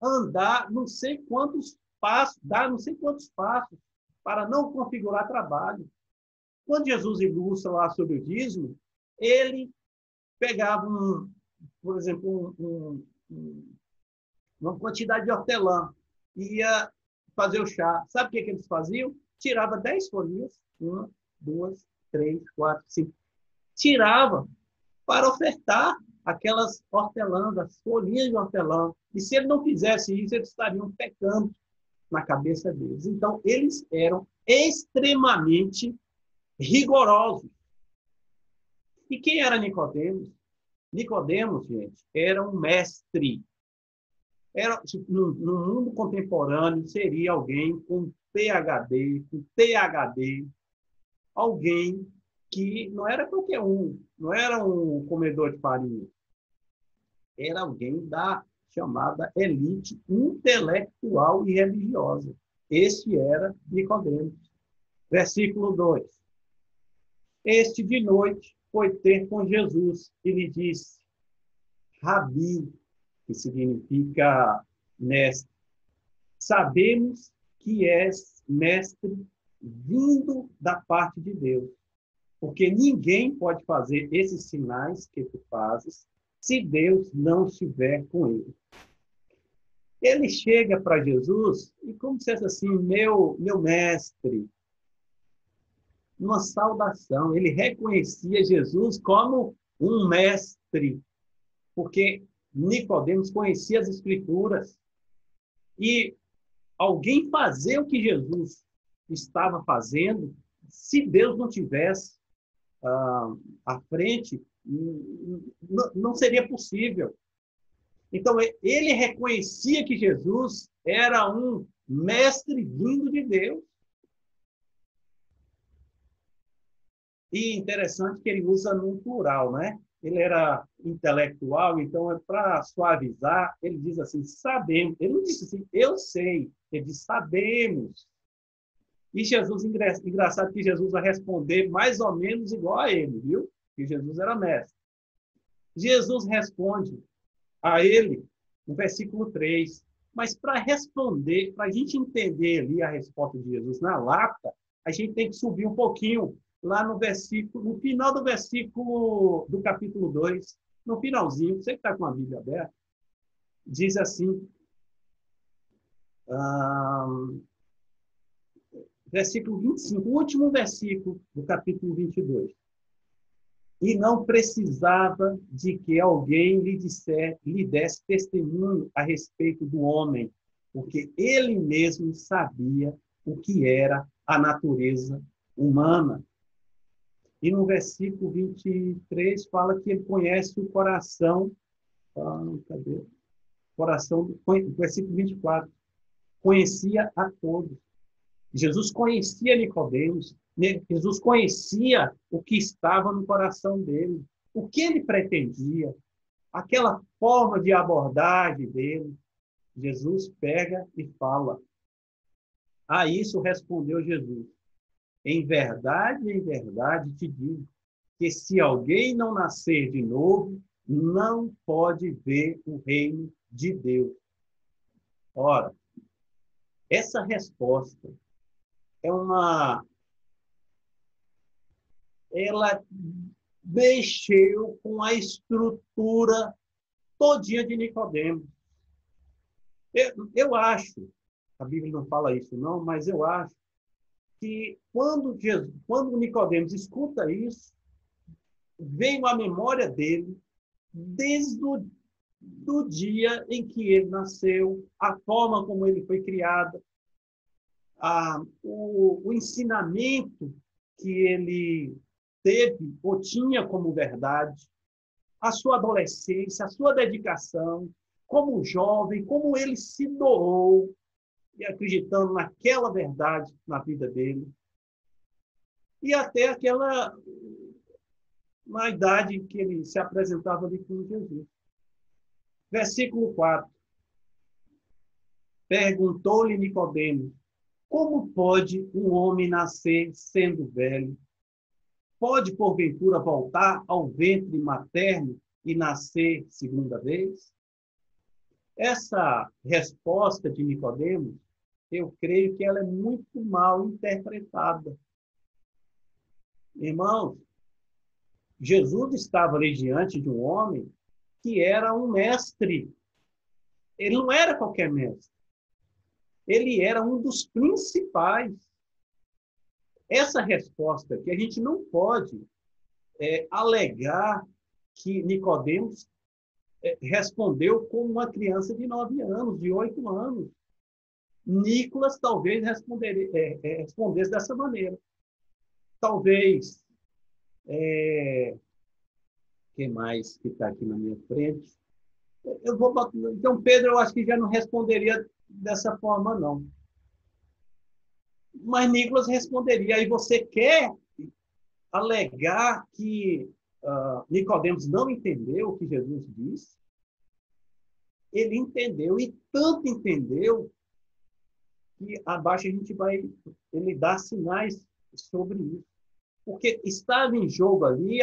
andar não sei quantos passos, dar não sei quantos passos, para não configurar trabalho. Quando Jesus ilustra lá sobre o dízimo, Ele pegava, por exemplo, uma quantidade de hortelã, ia fazer o chá. Sabe o que eles faziam? Tirava 10 folhinhas, 1, 2, 3, 4, 5. Tirava para ofertar aquelas hortelãs, as folhinhas de hortelã. E se ele não fizesse isso, eles estariam pecando na cabeça deles. Então, eles eram extremamente rigorosos. E quem era Nicodemos? Nicodemos, gente, era um mestre. No mundo contemporâneo, seria alguém com PhD, com PhD, alguém que não era qualquer um, não era um comedor de farinha, era alguém da chamada elite intelectual e religiosa. Este era Nicodemos. Versículo 2. Este de noite foi ter com Jesus e lhe disse, Rabi, que significa mestre, sabemos que és mestre vindo da parte de Deus, porque ninguém pode fazer esses sinais que tu fazes se Deus não estiver com ele. Ele chega para Jesus e como se fosse assim, meu mestre, uma saudação. Ele reconhecia Jesus como um mestre, porque Nicodemos conhecia as Escrituras. E alguém fazer o que Jesus estava fazendo, se Deus não tivesse à frente, não seria possível. Então, ele reconhecia que Jesus era um mestre vindo de Deus. E interessante que ele usa no plural, né? Ele era intelectual, então, para suavizar, ele diz assim, sabemos. Ele não disse assim, eu sei. Ele diz, sabemos. E Jesus, engraçado que Jesus vai responder mais ou menos igual a ele, viu? Que Jesus era mestre. Jesus responde a ele no versículo 3. Mas para responder, para a gente entender ali a resposta de Jesus na lata, a gente tem que subir um pouquinho lá no versículo, no final do versículo do capítulo 2, no finalzinho, você que está com a Bíblia aberta, diz assim, versículo 25, o último versículo do capítulo 22. E não precisava de que alguém lhe desse testemunho a respeito do homem, porque ele mesmo sabia o que era a natureza humana. E no versículo 23 fala que ele conhece o coração. Cadê? Versículo 24. Conhecia a todos. Jesus conhecia Nicodemos. Jesus conhecia o que estava no coração dele. O que ele pretendia. Aquela forma de abordagem dele. Jesus pega e fala. A isso respondeu Jesus. Em verdade te digo que se alguém não nascer de novo, não pode ver o reino de Deus. Ora, essa resposta ela mexeu com a estrutura todinha de Nicodemos. Eu acho, a Bíblia não fala isso não, mas eu acho que quando Nicodemos escuta isso, veio à memória dele, desde do dia em que ele nasceu, a forma como ele foi criado, o ensinamento que ele teve ou tinha como verdade, a sua adolescência, a sua dedicação, como jovem, como ele se doou, e acreditando naquela verdade na vida dele, e até na idade em que ele se apresentava ali com Jesus. Versículo 4. Perguntou-lhe Nicodemos, como pode um homem nascer sendo velho? Pode, porventura, voltar ao ventre materno e nascer segunda vez? Essa resposta de Nicodemos, eu creio que ela é muito mal interpretada. Irmãos, Jesus estava ali diante de um homem que era um mestre. Ele não era qualquer mestre. Ele era um dos principais. Essa resposta que a gente não pode alegar que Nicodemos respondeu como uma criança de 9 anos, de 8 anos. Nicolas talvez respondesse dessa maneira. Talvez, quem mais que está aqui na minha frente? Então, Pedro, eu acho que já não responderia dessa forma, não. Mas Nicolas responderia. Aí você quer alegar que Nicodemos não entendeu o que Jesus disse? Ele entendeu, e tanto entendeu que abaixo a gente vai ele dar sinais sobre isso. Porque estava em jogo ali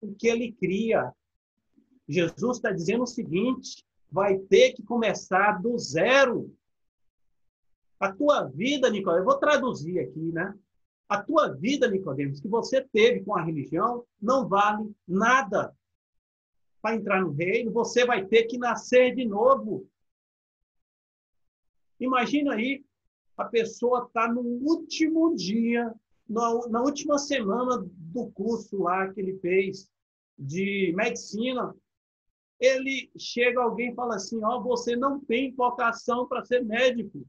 o que ele cria. Jesus está dizendo o seguinte: vai ter que começar do zero. A tua vida, Nicodemos, eu vou traduzir aqui, né? A tua vida, Nicodemos, que você teve com a religião, não vale nada. Para entrar no reino, você vai ter que nascer de novo. Imagina aí, a pessoa está no último dia, na última semana do curso lá que ele fez de medicina. Ele chega alguém e fala assim: você não tem vocação para ser médico.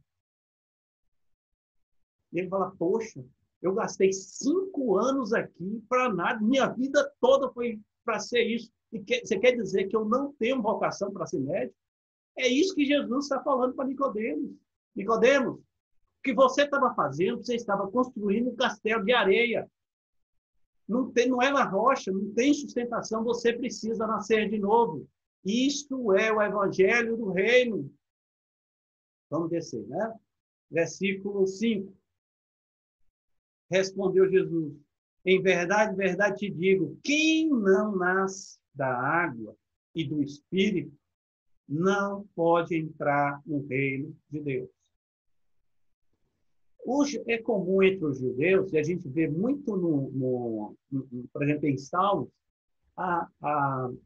E ele fala: poxa, eu gastei 5 anos aqui para nada, minha vida toda foi para ser isso. E você quer dizer que eu não tenho vocação para ser médico? É isso que Jesus está falando para Nicodemos. Nicodemos, o que você estava fazendo, você estava construindo um castelo de areia. Não é na rocha, não tem sustentação, você precisa nascer de novo. Isto é o evangelho do reino. Vamos descer, né? Versículo 5. Respondeu Jesus: em verdade te digo, quem não nasce da água e do Espírito não pode entrar no reino de Deus. Hoje é comum entre os judeus, e a gente vê muito, por exemplo, em Salmos,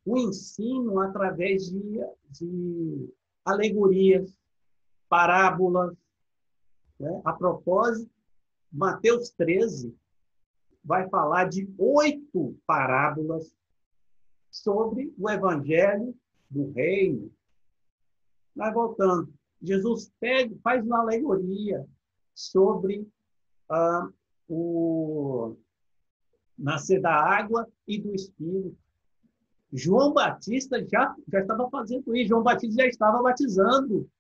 o ensino através de alegorias, parábolas. Né? A propósito, Mateus 13 vai falar de 8 parábolas sobre o evangelho do reino. Mas voltando, Jesus faz uma alegoria sobre o nascer da água e do Espírito. João Batista já estava fazendo isso. João Batista já estava batizando,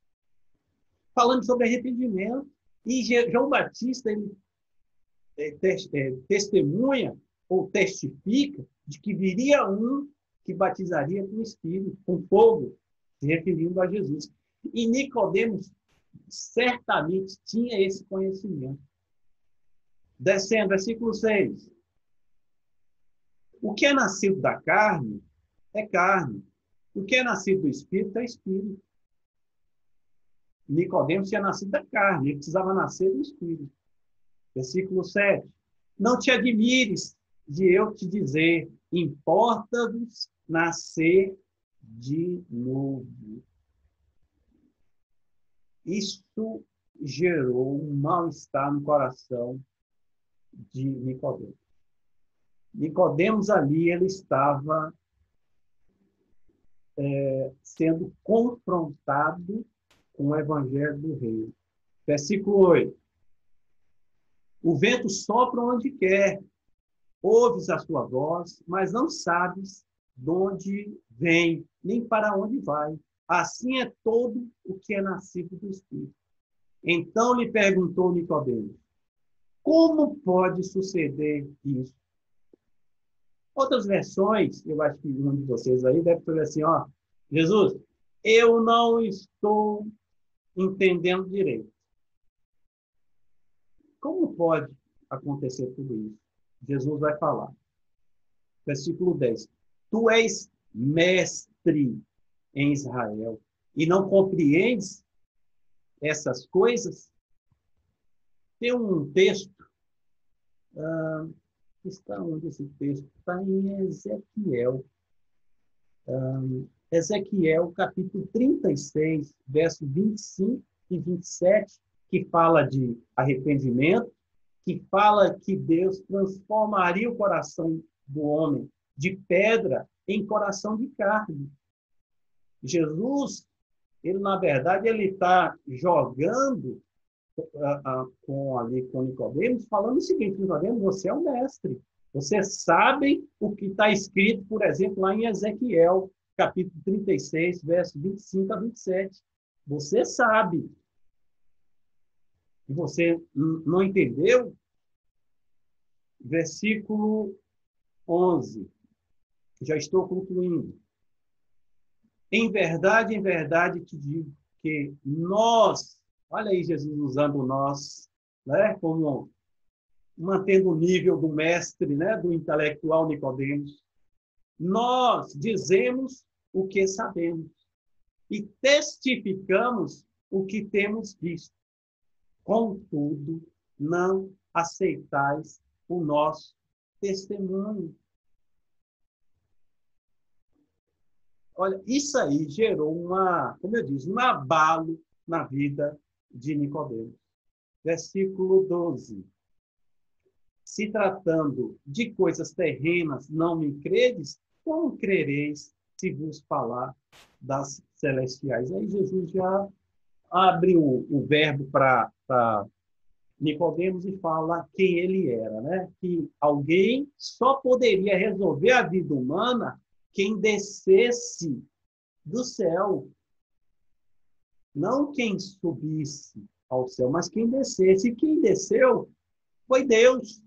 falando sobre arrependimento. E João Batista ele testemunha ou testifica de que viria um que batizaria com o Espírito, com fogo, se referindo a Jesus. E Nicodemos certamente tinha esse conhecimento. Descendo, versículo 6. O que é nascido da carne é carne. O que é nascido do Espírito é Espírito. Nicodemos tinha nascido da carne, ele precisava nascer do Espírito. Versículo 7. Não te admires de eu te dizer, importa-vos nascer de novo. Isto gerou um mal-estar no coração de Nicodemos. Nicodemos ali, ele estava sendo confrontado com o evangelho do reino. Versículo 8. O vento sopra onde quer, ouves a sua voz, mas não sabes de onde vem, nem para onde vai. Assim é todo o que é nascido do Espírito. Então lhe perguntou Nicodemos: como pode suceder isso? Outras versões, eu acho que um de vocês aí deve falar assim: Jesus, eu não estou entendendo direito. Como pode acontecer tudo isso? Jesus vai falar. Versículo 10. Tu és mestre em Israel e não compreendes essas coisas? Tem um texto Está onde esse texto? Está em Ezequiel. Ezequiel, capítulo 36, versos 25 e 27, que fala de arrependimento, que fala que Deus transformaria o coração do homem de pedra em coração de carne. Jesus, ele na verdade, ele está jogando com Nicodemos, falando o seguinte: Nicodemos, você é um mestre. Você sabe o que está escrito, por exemplo, lá em Ezequiel, capítulo 36, versos 25 a 27. Você sabe. E você não entendeu? Versículo 11. Já estou concluindo. Em verdade te digo que nós, olha aí Jesus usando nós, né, como mantendo o nível do mestre, né, do intelectual Nicodemos. Nós dizemos o que sabemos e testificamos o que temos visto. Contudo, não aceitais o nosso testemunho. Olha, isso aí gerou como eu disse, um abalo na vida de Nicodemos. Versículo 12. Se tratando de coisas terrenas, não me credes, como crereis se vos falar das celestiais? Aí Jesus já abre o verbo para Nicodemos e fala quem ele era, né? Que alguém só poderia resolver a vida humana quem descesse do céu. Não quem subisse ao céu, mas quem descesse. E quem desceu foi Deus,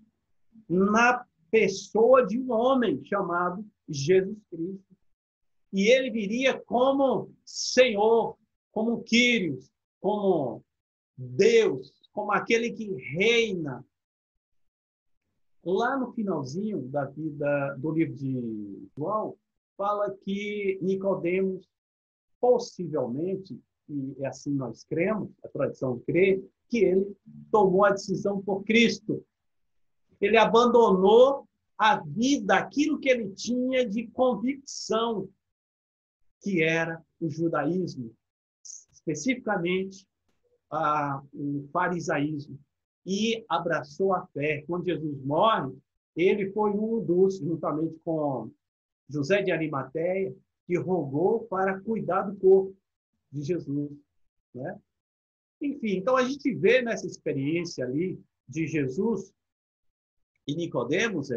na pessoa de um homem chamado Jesus Cristo. E ele viria como Senhor, como Quírios, como Deus, como aquele que reina. Lá no finalzinho da vida do livro de João, fala que Nicodemos, possivelmente, e assim nós cremos, a tradição crê, que ele tomou a decisão por Cristo. Ele abandonou a vida, aquilo que ele tinha de convicção, que era o judaísmo, especificamente o farisaísmo, e abraçou a fé. Quando Jesus morre, ele foi um dos, juntamente com José de Arimateia, que rogou para cuidar do corpo de Jesus, né? Enfim, então a gente vê nessa experiência ali de Jesus e Nicodemos,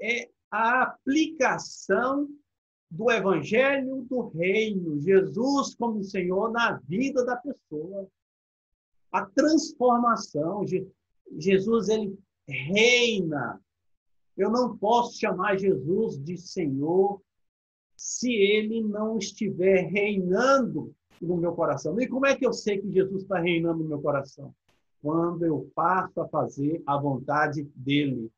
é a aplicação do evangelho do reino, Jesus como Senhor na vida da pessoa. A transformação, Jesus, ele reina. Eu não posso chamar Jesus de Senhor se ele não estiver reinando no meu coração. E como é que eu sei que Jesus está reinando no meu coração? Quando eu passo a fazer a vontade dele.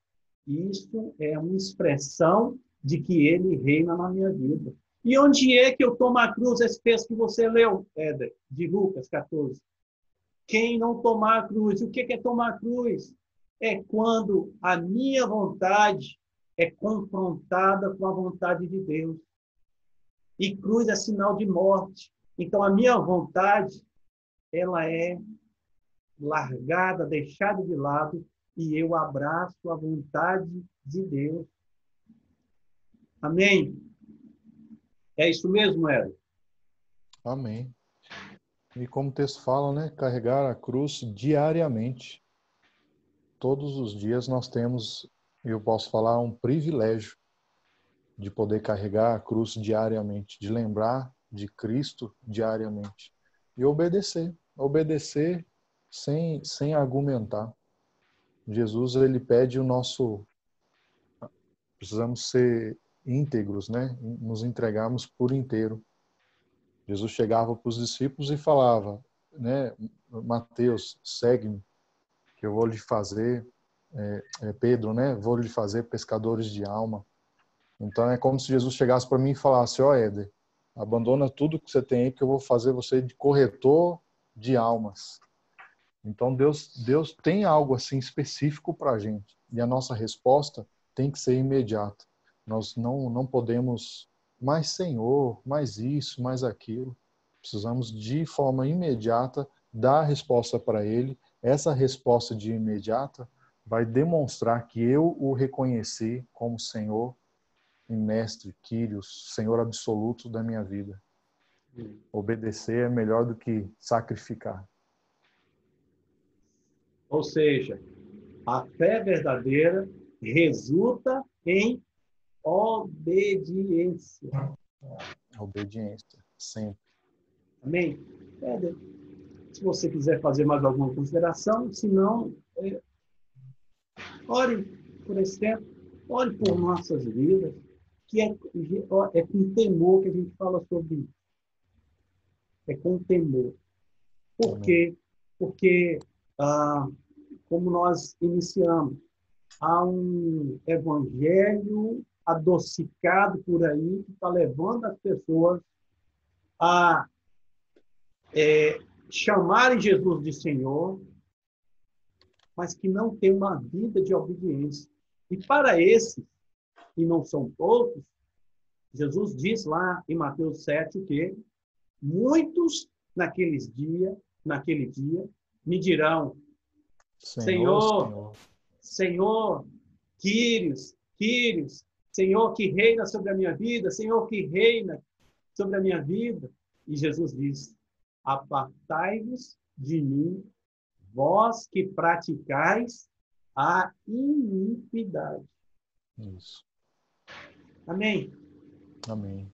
Isso é uma expressão de que ele reina na minha vida. E onde é que eu tomo a cruz, esse texto que você leu, Éder, de Lucas 14? Quem não tomar a cruz, o que é tomar a cruz? É quando a minha vontade é confrontada com a vontade de Deus. E cruz é sinal de morte. Então, a minha vontade, ela é largada, deixada de lado, e eu abraço a vontade de Deus. Amém? É isso mesmo, Hélio? Amém. E como o texto fala, né? Carregar a cruz diariamente. Todos os dias nós temos, eu posso falar, um privilégio de poder carregar a cruz diariamente, de lembrar de Cristo diariamente. E obedecer. Obedecer sem argumentar. Jesus, ele pede o nosso... Precisamos ser íntegros, né? Nos entregarmos por inteiro. Jesus chegava para os discípulos e falava, né? Mateus, segue-me, que eu vou lhe fazer... Pedro, né? Vou lhe fazer pescadores de alma. Então é como se Jesus chegasse para mim e falasse: ó, Éder, abandona tudo que você tem aí, que eu vou fazer você de corretor de almas. Então Deus tem algo assim específico para a gente. E a nossa resposta tem que ser imediata. Nós não podemos mais Senhor, mais isso, mais aquilo. Precisamos de forma imediata dar a resposta para Ele. Essa resposta de imediata vai demonstrar que eu o reconheci como Senhor e Mestre, Kyrios, Senhor absoluto da minha vida. Obedecer é melhor do que sacrificar. Ou seja, a fé verdadeira resulta em obediência. Obediência, sempre. Amém? Se você quiser fazer mais alguma consideração, se não, ore por esse tempo, ore por nossas vidas, que é com temor que a gente fala sobre isso. É com temor. Por quê? Porque, como nós iniciamos, há um evangelho adocicado por aí que está levando as pessoas a chamarem Jesus de Senhor, mas que não tem uma vida de obediência. E para esses, e não são poucos, Jesus diz lá em Mateus 7 que muitos naquele dia, me dirão, Senhor, Senhor, Kyrios, Senhor que reina sobre a minha vida, Senhor que reina sobre a minha vida. E Jesus diz, apartai-vos de mim, vós que praticais a iniquidade. Isso. Amém? Amém.